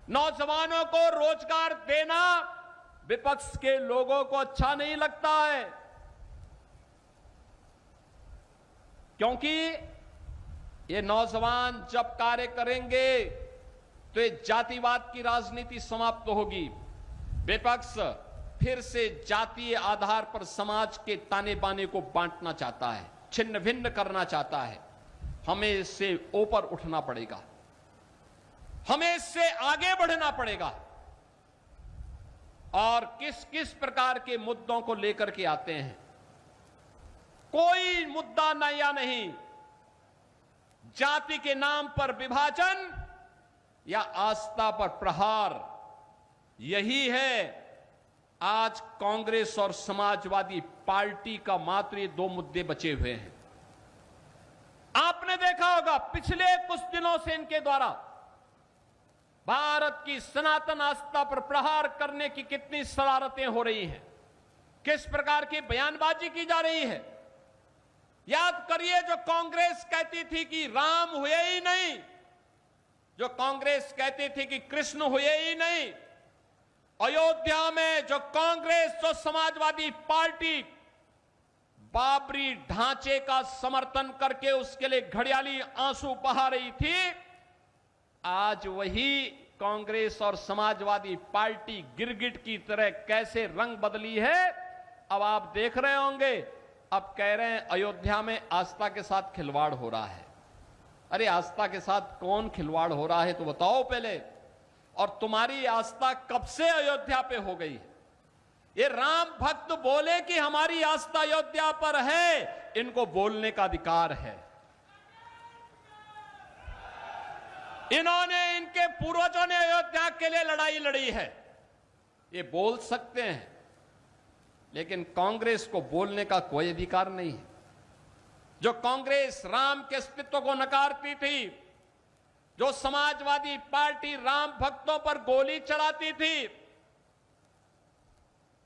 नौजवानों को रोजगार देना विपक्ष के लोगों को अच्छा नहीं लगता है, क्योंकि ये नौजवान जब कार्य करेंगे तो ये जातिवाद की राजनीति समाप्त होगी। विपक्ष फिर से जातीय आधार पर समाज के ताने बाने को बांटना चाहता है, छिन्न भिन्न करना चाहता है। हमें इससे ऊपर उठना पड़ेगा, हमें इससे आगे बढ़ना पड़ेगा। और किस किस प्रकार के मुद्दों को लेकर के आते हैं, कोई मुद्दा नया नहीं। जाति के नाम पर विभाजन या आस्था पर प्रहार, यही है आज कांग्रेस और समाजवादी पार्टी का मात्र ये दो मुद्दे बचे हुए हैं। आपने देखा होगा पिछले कुछ दिनों से इनके द्वारा भारत की सनातन आस्था पर प्रहार करने की कितनी शरारतें हो रही हैं, किस प्रकार की बयानबाजी की जा रही है। याद करिए, जो कांग्रेस कहती थी कि राम हुए ही नहीं, जो कांग्रेस कहती थी कि कृष्ण हुए ही नहीं, अयोध्या में जो कांग्रेस, जो समाजवादी पार्टी बाबरी ढांचे का समर्थन करके उसके लिए घड़ियाली आंसू बहा रही थी, आज वही कांग्रेस और समाजवादी पार्टी गिरगिट की तरह कैसे रंग बदली है, अब आप देख रहे होंगे। अब कह रहे हैं अयोध्या में आस्था के साथ खिलवाड़ हो रहा है। अरे आस्था के साथ कौन खिलवाड़ हो रहा है तो बताओ पहले। और तुम्हारी आस्था कब से अयोध्या पे हो गई है? ये राम भक्त बोले कि हमारी आस्था अयोध्या पर है, इनको बोलने का अधिकार है। इन्होंने, इनके पूर्वजों ने अयोध्या के लिए लड़ाई लड़ी है, ये बोल सकते हैं, लेकिन कांग्रेस को बोलने का कोई अधिकार नहीं है। जो कांग्रेस राम के अस्तित्व को नकारती थी, जो समाजवादी पार्टी राम भक्तों पर गोली चलाती थी,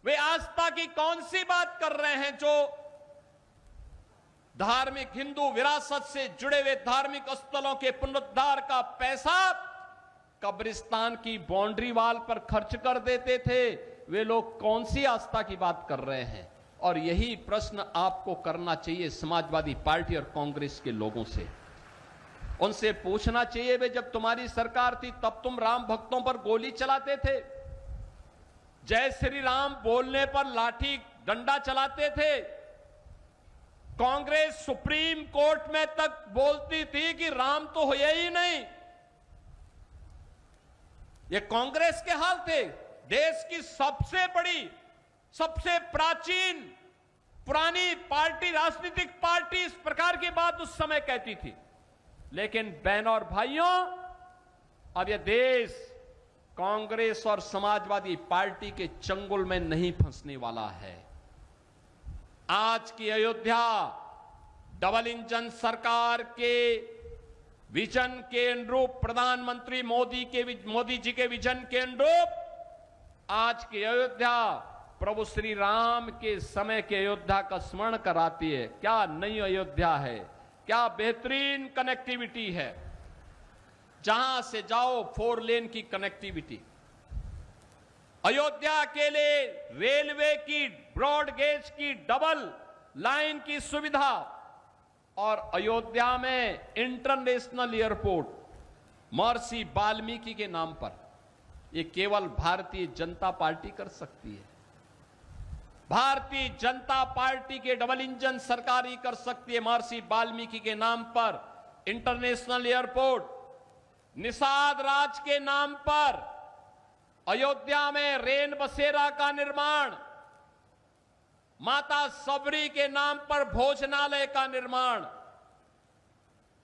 वे आस्था की कौन सी बात कर रहे हैं? जो धार्मिक हिंदू विरासत से जुड़े हुए धार्मिक स्थलों के पुनरुद्धार का पैसा कब्रिस्तान की बाउंड्री वाल पर खर्च कर देते थे, वे लोग कौन सी आस्था की बात कर रहे हैं? और यही प्रश्न आपको करना चाहिए समाजवादी पार्टी और कांग्रेस के लोगों से। उनसे पूछना चाहिए, वे जब तुम्हारी सरकार थी तब तुम राम भक्तों पर गोली चलाते थे, जय श्री राम बोलने पर लाठी डंडा चलाते थे। कांग्रेस सुप्रीम कोर्ट में तक बोलती थी कि राम तो हुए ही नहीं। ये कांग्रेस के हाल थे। देश की सबसे बड़ी, सबसे प्राचीन पुरानी पार्टी, राजनीतिक पार्टी इस प्रकार की बात उस समय कहती थी। लेकिन बहनों और भाइयों, अब यह देश कांग्रेस और समाजवादी पार्टी के चंगुल में नहीं फंसने वाला है। आज की अयोध्या डबल इंजन सरकार के विजन के अनुरूप, प्रधानमंत्री मोदी जी के विजन के अनुरूप आज की अयोध्या प्रभु श्री राम के समय के अयोध्या का स्मरण कराती है। क्या नई अयोध्या है, क्या बेहतरीन कनेक्टिविटी है। जहां से जाओ 4 लेन की कनेक्टिविटी। अयोध्या के लिए रेलवे की ब्रॉड गेज की डबल लाइन की सुविधा, और अयोध्या में इंटरनेशनल एयरपोर्ट महर्षि वाल्मीकि के नाम पर, ये केवल भारतीय जनता पार्टी कर सकती है। भारतीय जनता पार्टी के डबल इंजन सरकार ही कर सकती है। महर्षि वाल्मीकि के नाम पर इंटरनेशनल एयरपोर्ट, निषाद राज के नाम पर अयोध्या में रेन बसेरा का निर्माण, माता सबरी के नाम पर भोजनालय का निर्माण।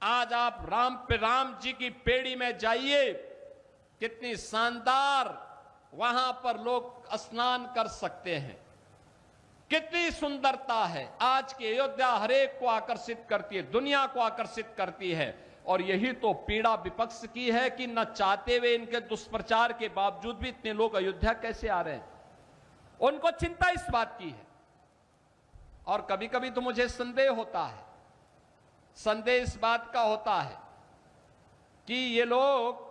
आज आप राम जी की पेड़ी में जाइए, कितनी शानदार वहां पर लोग स्नान कर सकते हैं, कितनी सुंदरता है। आज की अयोध्या हरेक को आकर्षित करती है, दुनिया को आकर्षित करती है। और यही तो पीड़ा विपक्ष की है कि न चाहते हुए, इनके दुष्प्रचार के बावजूद भी इतने लोग अयोध्या कैसे आ रहे हैं। उनको चिंता इस बात की है। और कभी कभी तो मुझे संदेह होता है, संदेह इस बात का होता है कि ये लोग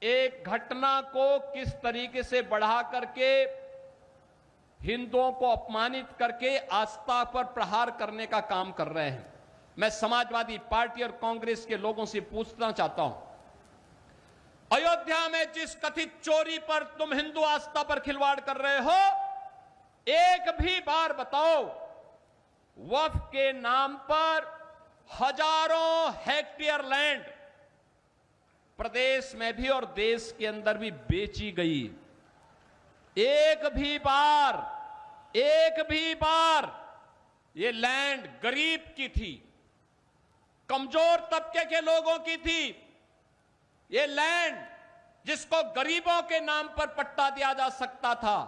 एक घटना को किस तरीके से बढ़ा करके हिंदुओं को अपमानित करके आस्था पर प्रहार करने का काम कर रहे हैं। मैं समाजवादी पार्टी और कांग्रेस के लोगों से पूछना चाहता हूं, अयोध्या में जिस कथित चोरी पर तुम हिंदू आस्था पर खिलवाड़ कर रहे हो, एक भी बार बताओ वक्फ के नाम पर हजारों हेक्टेयर लैंड प्रदेश में भी और देश के अंदर भी बेची गई। एक भी बार ये लैंड गरीब की थी, कमजोर तबके के लोगों की थी। ये लैंड जिसको गरीबों के नाम पर पट्टा दिया जा सकता था,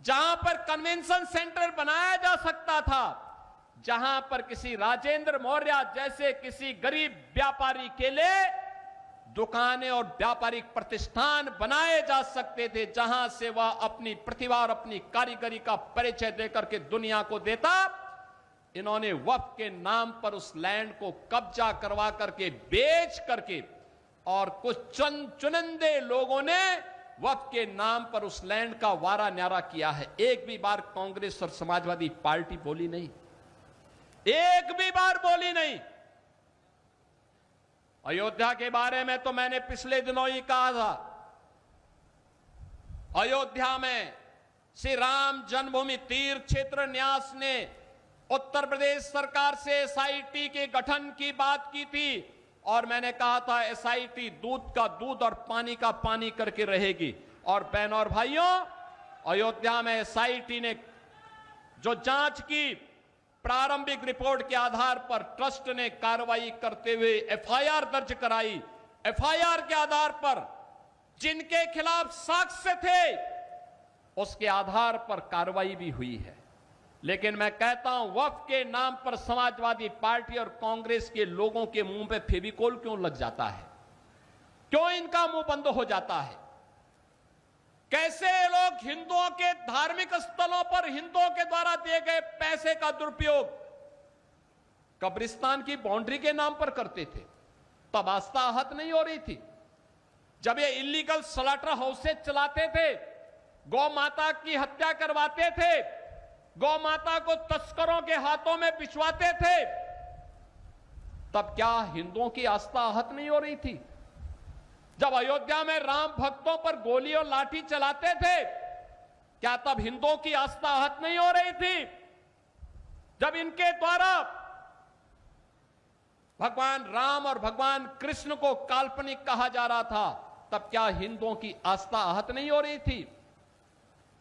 जहां पर कन्वेंशन सेंटर बनाया जा सकता था, जहां पर किसी राजेंद्र मौर्य जैसे किसी गरीब व्यापारी के लिए दुकानें और व्यापारिक प्रतिष्ठान बनाए जा सकते थे, जहां से वह अपनी प्रतिभा और अपनी कारीगरी का परिचय देकर के दुनिया को देता। इन्होंने वक्फ के नाम पर उस लैंड को कब्जा करवा करके बेच करके, और कुछ चुनिंदे लोगों ने वक्फ के नाम पर उस लैंड का वारा न्यारा किया है। एक भी बार कांग्रेस और समाजवादी पार्टी बोली नहीं, एक भी बार बोली नहीं। अयोध्या के बारे में तो मैंने पिछले दिनों ही कहा था, अयोध्या में श्री राम जन्मभूमि तीर्थ क्षेत्र न्यास ने उत्तर प्रदेश सरकार से एसआईटी के गठन की बात की थी, और मैंने कहा था एसआईटी दूध का दूध और पानी का पानी करके रहेगी। और बहनों और भाइयों, अयोध्या में एसआईटी ने जो जांच की, प्रारंभिक रिपोर्ट के आधार पर ट्रस्ट ने कार्रवाई करते हुए एफआईआर दर्ज कराई। एफआईआर के आधार पर जिनके खिलाफ साक्ष्य थे, उसके आधार पर कार्रवाई भी हुई है। लेकिन मैं कहता हूं, वक्फ के नाम पर समाजवादी पार्टी और कांग्रेस के लोगों के मुंह पे फेविकोल क्यों लग जाता है? क्यों इनका मुंह बंद हो जाता है? कैसे लोग हिंदुओं के धार्मिक स्थलों पर हिंदुओं के द्वारा दिए गए पैसे का दुरुपयोग कब्रिस्तान की बाउंड्री के नाम पर करते थे? तब आस्था आहत नहीं हो रही थी। जब ये इलीगल स्लॉटर हाउसेज चलाते थे, गौ माता की हत्या करवाते थे, गौ माता को तस्करों के हाथों में पिछवाते थे, तब क्या हिंदुओं की आस्था आहत नहीं हो रही थी? जब अयोध्या में राम भक्तों पर गोली और लाठी चलाते थे, क्या तब हिंदुओं की आस्था आहत नहीं हो रही थी? जब इनके द्वारा भगवान राम और भगवान कृष्ण को काल्पनिक कहा जा रहा था, तब क्या हिंदुओं की आस्था आहत नहीं हो रही थी?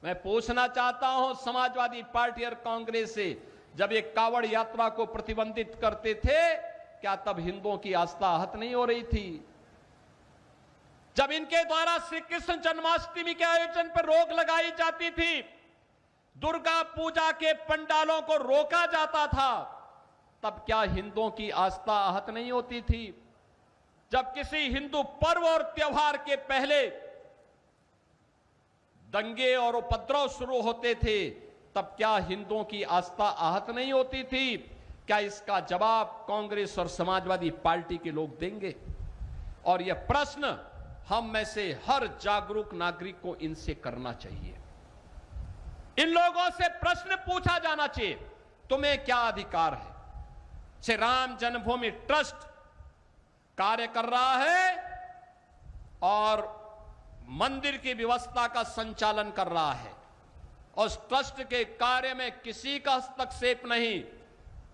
मैं पूछना चाहता हूं समाजवादी पार्टी और कांग्रेस से, जब ये कावड़ यात्रा को प्रतिबंधित करते थे, क्या तब हिंदुओं की आस्था आहत नहीं हो रही थी? जब इनके द्वारा श्री कृष्ण जन्माष्टमी के आयोजन पर रोक लगाई जाती थी, दुर्गा पूजा के पंडालों को रोका जाता था, तब क्या हिंदुओं की आस्था आहत नहीं होती थी? जब किसी हिंदू पर्व और त्योहार के पहले दंगे और उपद्रव शुरू होते थे, तब क्या हिंदुओं की आस्था आहत नहीं होती थी? क्या इसका जवाब कांग्रेस और समाजवादी पार्टी के लोग देंगे? और यह प्रश्न हम में से हर जागरूक नागरिक को इनसे करना चाहिए। इन लोगों से प्रश्न पूछा जाना चाहिए, तुम्हें क्या अधिकार है? श्री राम जन्मभूमि ट्रस्ट कार्य कर रहा है और मंदिर की व्यवस्था का संचालन कर रहा है। उस ट्रस्ट के कार्य में किसी का हस्तक्षेप नहीं।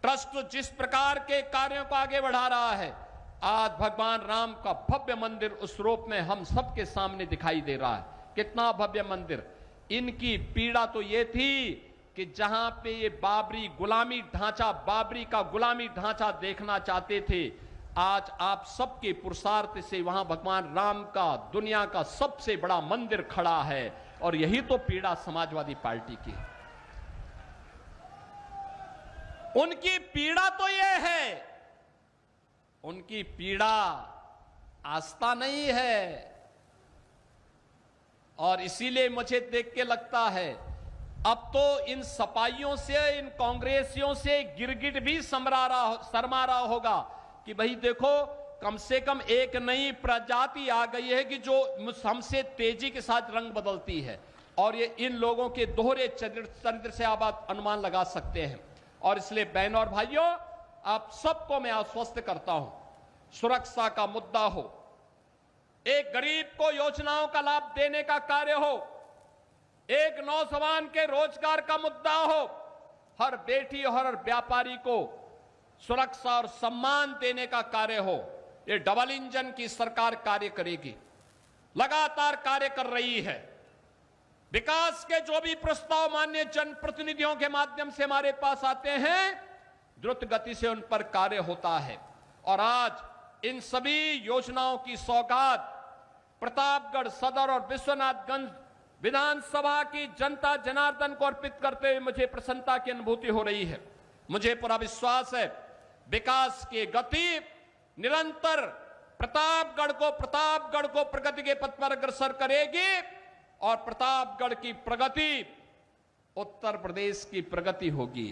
ट्रस्ट जिस प्रकार के कार्यों को आगे बढ़ा रहा है, आज भगवान राम का भव्य मंदिर उस रूप में हम सबके सामने दिखाई दे रहा है। कितना भव्य मंदिर! इनकी पीड़ा तो ये थी कि जहां पे ये बाबरी का गुलामी ढांचा देखना चाहते थे, आज आप सबके पुरुषार्थ से वहां भगवान राम का दुनिया का सबसे बड़ा मंदिर खड़ा है। और यही तो पीड़ा समाजवादी पार्टी की है। उनकी पीड़ा तो यह है, उनकी पीड़ा आस्था नहीं है। और इसीलिए मुझे देख के लगता है, अब तो इन सपाइयों से, इन कांग्रेसियों से गिरगिट भी शर्मा रहा होगा कि भाई देखो, कम से कम एक नई प्रजाति आ गई है कि जो हमसे तेजी के साथ रंग बदलती है, और ये इन लोगों के दोहरे चरित्र से आप अनुमान लगा सकते हैं। और इसलिए बहनों और भाइयों, आप सबको मैं आश्वस्त करता हूं, सुरक्षा का मुद्दा हो, एक गरीब को योजनाओं का लाभ देने का कार्य हो, एक नौजवान के रोजगार का मुद्दा हो, हर बेटी और हर व्यापारी को सुरक्षा और सम्मान देने का कार्य हो, ये डबल इंजन की सरकार कार्य करेगी, लगातार कार्य कर रही है। विकास के जो भी प्रस्ताव माननीय जनप्रतिनिधियों के माध्यम से हमारे पास आते हैं, द्रुत गति से उन पर कार्य होता है। और आज इन सभी योजनाओं की सौगात प्रतापगढ़ सदर और विश्वनाथगंज विधानसभा की जनता जनार्दन को अर्पित करते हुए मुझे प्रसन्नता की अनुभूति हो रही है। मुझे पूरा विश्वास है विकास की गति निरंतर प्रतापगढ़ को प्रगति के पथ पर अग्रसर करेगी, और प्रतापगढ़ की प्रगति उत्तर प्रदेश की प्रगति होगी।